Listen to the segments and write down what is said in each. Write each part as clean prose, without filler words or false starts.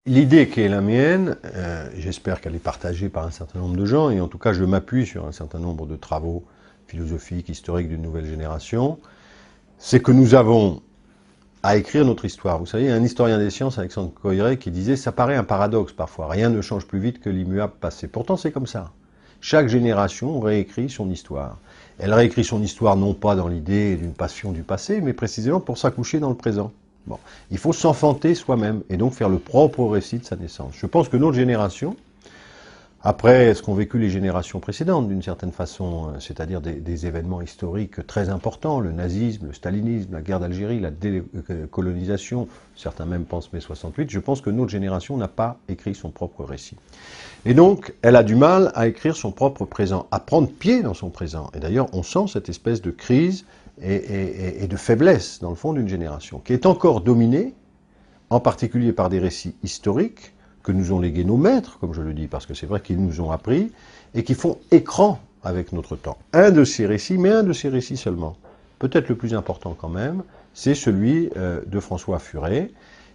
L'idée qui est la mienne, j'espère qu'elle est partagée par un certain nombre de gens, et en tout cas je m'appuie sur un certain nombre de travaux philosophiques, historiques d'une nouvelle génération, c'est que nous avons à écrire notre histoire. Vous savez, il y a un historien des sciences, Alexandre Koyré, qui disait « ça paraît un paradoxe parfois, rien ne change plus vite que l'immuable passé ». Pourtant c'est comme ça. Chaque génération réécrit son histoire. Elle réécrit son histoire non pas dans l'idée d'une passion du passé, mais précisément pour s'accoucher dans le présent. Bon, il faut s'enfanter soi-même et donc faire le propre récit de sa naissance. Je pense que notre génération, après ce qu'ont vécu les générations précédentes d'une certaine façon, c'est-à-dire des événements historiques très importants, le nazisme, le stalinisme, la guerre d'Algérie, la décolonisation, certains même pensent mai 68, je pense que notre génération n'a pas écrit son propre récit. Et donc, elle a du mal à écrire son propre présent, à prendre pied dans son présent. Et d'ailleurs, on sent cette espèce de crise et de faiblesse, dans le fond, d'une génération, qui est encore dominée, en particulier par des récits historiques, que nous ont légués nos maîtres, comme je le dis, parce que c'est vrai qu'ils nous ont appris, et qui font écran avec notre temps. Un de ces récits, mais un de ces récits seulement, peut-être le plus important quand même, c'est celui de François Furet.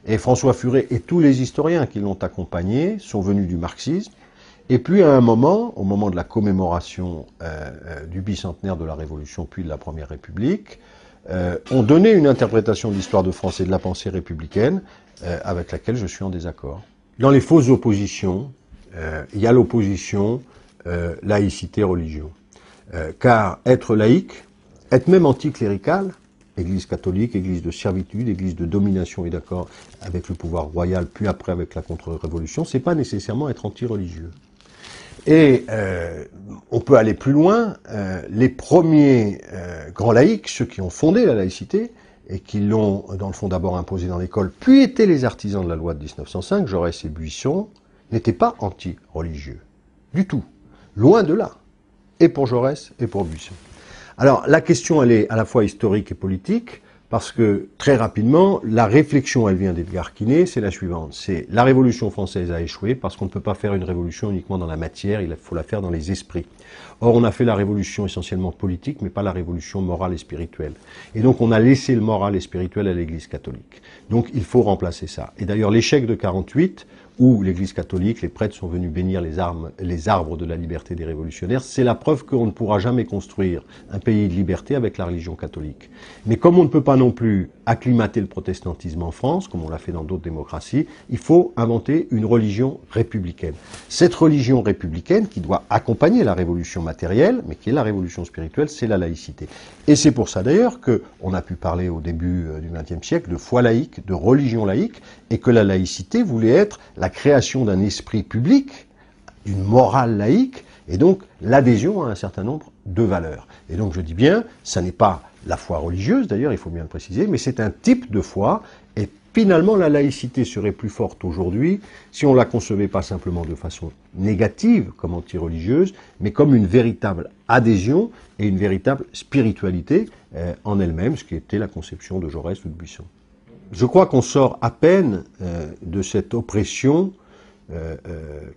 Et François Furet et tous les historiens qui l'ont accompagné sont venus du marxisme. Et puis à un moment, au moment de la commémoration du bicentenaire de la Révolution puis de la Première République, ont donné une interprétation de l'histoire de France et de la pensée républicaine avec laquelle je suis en désaccord. Dans les fausses oppositions, il y a l'opposition laïcité-religion. Car être laïque, être même anticlérical, Église catholique, Église de servitude, Église de domination et d'accord avec le pouvoir royal, puis après avec la contre-révolution, c'est pas nécessairement être anti-religieux. Et on peut aller plus loin, les premiers grands laïcs, ceux qui ont fondé la laïcité, et qui l'ont, dans le fond, d'abord imposé dans l'école, puis étaient les artisans de la loi de 1905, Jaurès et Buisson, n'étaient pas anti-religieux. Du tout. Loin de là. Et pour Jaurès et pour Buisson. Alors, la question, elle est à la fois historique et politique, parce que, très rapidement, la réflexion, elle vient d'Edgar Quinet, c'est la suivante. C'est la Révolution française a échoué, parce qu'on ne peut pas faire une révolution uniquement dans la matière, il faut la faire dans les esprits. Or, on a fait la révolution essentiellement politique, mais pas la révolution morale et spirituelle. Et donc, on a laissé le moral et spirituel à l'Église catholique. Donc, il faut remplacer ça. Et d'ailleurs, l'échec de 48, où l'Église catholique, les prêtres sont venus bénir les arbres de la liberté des révolutionnaires, c'est la preuve qu'on ne pourra jamais construire un pays de liberté avec la religion catholique. Mais comme on ne peut pas non plus acclimater le protestantisme en France, comme on l'a fait dans d'autres démocraties, il faut inventer une religion républicaine. Cette religion républicaine, qui doit accompagner la révolution matérielle, mais qui est la révolution spirituelle, c'est la laïcité. Et c'est pour ça d'ailleurs qu'on a pu parler au début du XXe siècle de foi laïque, de religion laïque, et que la laïcité voulait être la création d'un esprit public, d'une morale laïque, et donc l'adhésion à un certain nombre de valeurs. Et donc je dis bien, ça n'est pas la foi religieuse, d'ailleurs, il faut bien le préciser, mais c'est un type de foi, et finalement la laïcité serait plus forte aujourd'hui si on la concevait pas simplement de façon négative, comme anti-religieuse, mais comme une véritable adhésion et une véritable spiritualité en elle-même, ce qui était la conception de Jaurès ou de Buisson. Je crois qu'on sort à peine de cette oppression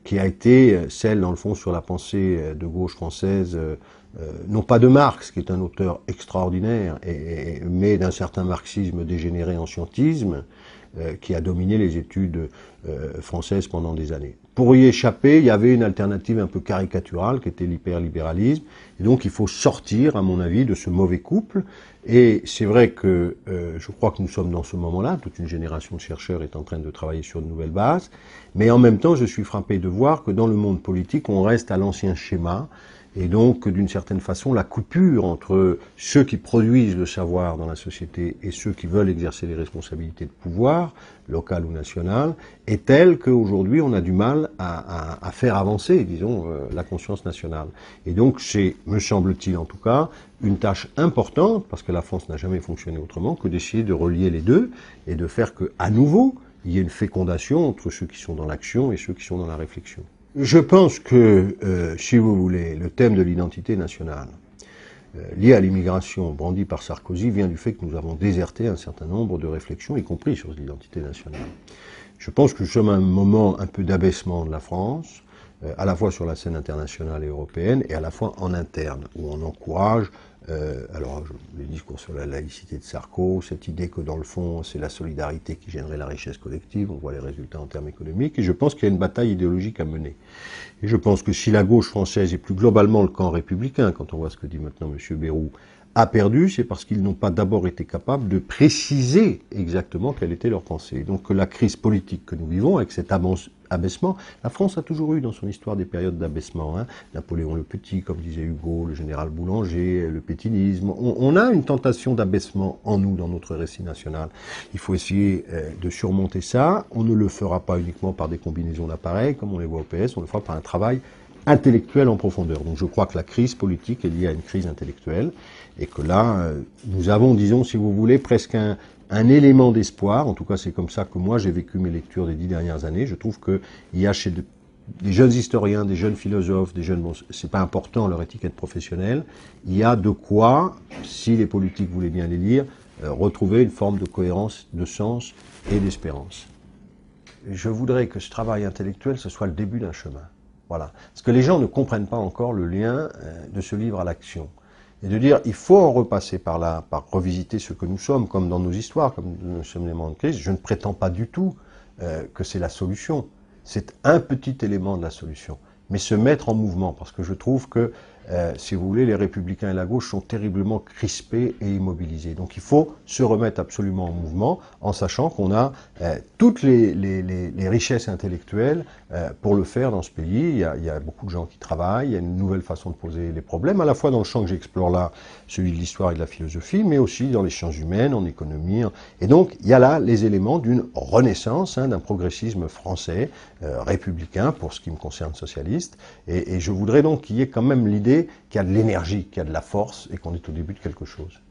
qui a été celle, dans le fond, sur la pensée de gauche française, non pas de Marx, qui est un auteur extraordinaire, mais d'un certain marxisme dégénéré en scientisme, qui a dominé les études françaises pendant des années. Pour y échapper, il y avait une alternative un peu caricaturale, qui était l'hyperlibéralisme, et donc il faut sortir, à mon avis, de ce mauvais couple, et c'est vrai que je crois que nous sommes dans ce moment-là, toute une génération de chercheurs est en train de travailler sur de nouvelles bases, mais en même temps, je suis frappé de voir que dans le monde politique, on reste à l'ancien schéma, et donc, d'une certaine façon, la coupure entre ceux qui produisent le savoir dans la société et ceux qui veulent exercer les responsabilités de pouvoir, local ou national, est telle qu'aujourd'hui, on a du mal à faire avancer, disons, la conscience nationale. Et donc, c'est, me semble-t-il en tout cas, une tâche importante, parce que la France n'a jamais fonctionné autrement, que d'essayer de relier les deux et de faire qu'à nouveau, il y ait une fécondation entre ceux qui sont dans l'action et ceux qui sont dans la réflexion. Je pense que, si vous voulez, le thème de l'identité nationale, lié à l'immigration brandi par Sarkozy, vient du fait que nous avons déserté un certain nombre de réflexions, y compris sur l'identité nationale. Je pense que nous sommes à un moment un peu d'abaissement de la France, à la fois sur la scène internationale et européenne, et à la fois en interne, où on encourage alors, le discours sur la laïcité de Sarko, cette idée que dans le fond, c'est la solidarité qui générait la richesse collective, on voit les résultats en termes économiques, et je pense qu'il y a une bataille idéologique à mener. Et je pense que si la gauche française, et plus globalement le camp républicain, quand on voit ce que dit maintenant M. Bayrou, a perdu, c'est parce qu'ils n'ont pas d'abord été capables de préciser exactement quelle était leur pensée. Donc la crise politique que nous vivons, avec cet abaissement, la France a toujours eu dans son histoire des périodes d'abaissement. Hein. Napoléon le Petit, comme disait Hugo, le général Boulanger, le pétinisme. On a une tentation d'abaissement en nous, dans notre récit national. Il faut essayer de surmonter ça. On ne le fera pas uniquement par des combinaisons d'appareils, comme on les voit au PS, on le fera par un travail intellectuelle en profondeur. Donc je crois que la crise politique est liée à une crise intellectuelle et que là, nous avons, disons, si vous voulez, presque un élément d'espoir. En tout cas, c'est comme ça que moi j'ai vécu mes lectures des 10 dernières années. Je trouve qu'il y a chez des jeunes historiens, des jeunes philosophes, des jeunes, bon, c'est pas important leur étiquette professionnelle, il y a de quoi, si les politiques voulaient bien les lire, retrouver une forme de cohérence, de sens et d'espérance. Je voudrais que ce travail intellectuel, ce soit le début d'un chemin. Voilà. Parce que les gens ne comprennent pas encore le lien de ce livre à l'action. Et de dire, il faut en repasser par là, par revisiter ce que nous sommes, comme dans nos histoires, comme nous sommes les moments de crise. Je ne prétends pas du tout que c'est la solution. C'est un petit élément de la solution. Mais se mettre en mouvement, parce que je trouve que, si vous voulez, les Républicains et la gauche sont terriblement crispés et immobilisés. Donc il faut se remettre absolument en mouvement, en sachant qu'on a toutes les richesses intellectuelles pour le faire dans ce pays. Il y a beaucoup de gens qui travaillent, il y a une nouvelle façon de poser les problèmes, à la fois dans le champ que j'explore là, celui de l'histoire et de la philosophie, mais aussi dans les sciences humaines, en économie. Et donc il y a là les éléments d'une renaissance, d'un progressisme français, républicain, pour ce qui me concerne socialiste. Et je voudrais donc qu'il y ait quand même l'idée qu'il y a de l'énergie, qu'il y a de la force et qu'on est au début de quelque chose.